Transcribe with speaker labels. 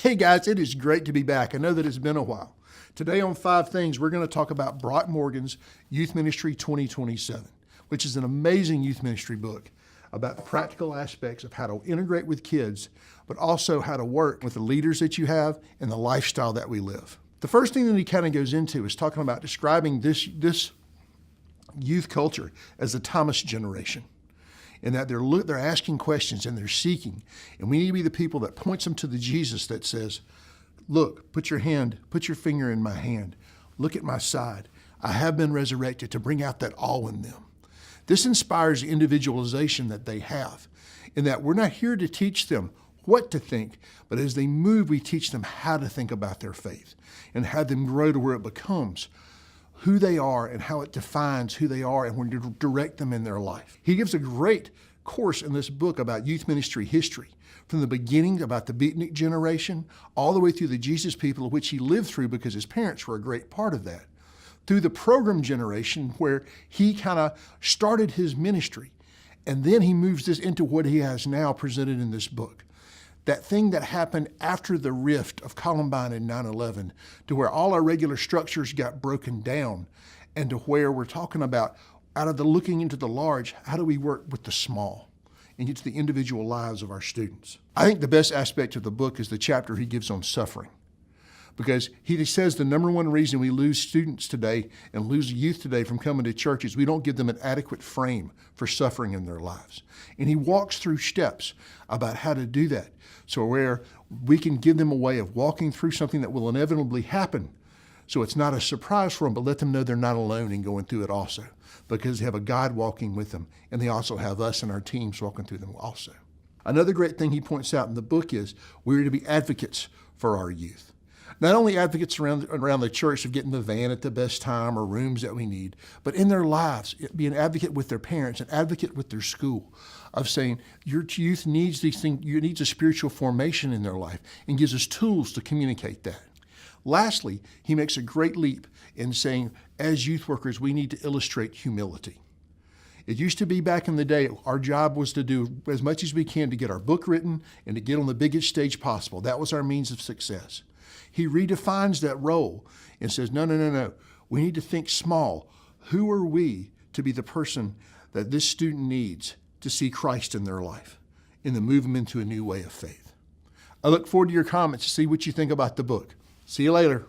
Speaker 1: Hey guys, it is great to be back. I know that it's been a while. Today on 5 Things, we're going to talk about Brock Morgan's Youth Ministry 2027, which is an amazing youth ministry book about the practical aspects of how to integrate with kids, but also how to work with the leaders that you have and the lifestyle that we live. The first thing that he kind of goes into is talking about describing this youth culture as the Thomas generation. And that they're asking questions and they're seeking. And we need to be the people that points them to the Jesus that says, look, put your finger in my hand. Look at my side. I have been resurrected, to bring out that all in them. This inspires the individualization that they have, in that we're not here to teach them what to think, but as they move, we teach them how to think about their faith and have them grow to where it becomes who they are and how it defines who they are and when to direct them in their life. He gives a great course in this book about youth ministry history, from the beginning about the beatnik generation, all the way through the Jesus people, which he lived through because his parents were a great part of that, through the program generation where he kind of started his ministry. And then he moves this into what he has now presented in this book. That thing that happened after the rift of Columbine and 9/11, to where all our regular structures got broken down, and to where we're talking about, out of the looking into the large, how do we work with the small and get to the individual lives of our students? I think the best aspect of the book is the chapter he gives on suffering, because he says the number one reason we lose students today and lose youth today from coming to church is we don't give them an adequate frame for suffering in their lives. And he walks through steps about how to do that, so where we can give them a way of walking through something that will inevitably happen, so it's not a surprise for them, but let them know they're not alone in going through it also, because they have a God walking with them, and they also have us and our teams walking through them also. Another great thing he points out in the book is we're to be advocates for our youth. Not only advocates around the church of getting the van at the best time or rooms that we need, but in their lives, be an advocate with their parents, an advocate with their school, of saying your youth needs these things, you needs a spiritual formation in their life, and gives us tools to communicate that. Lastly, he makes a great leap in saying, as youth workers, we need to illustrate humility. It used to be back in the day, our job was to do as much as we can to get our book written and to get on the biggest stage possible. That was our means of success. He redefines that role and says, no. We need to think small. Who are we to be the person that this student needs to see Christ in their life and to move them into a new way of faith? I look forward to your comments to see what you think about the book. See you later.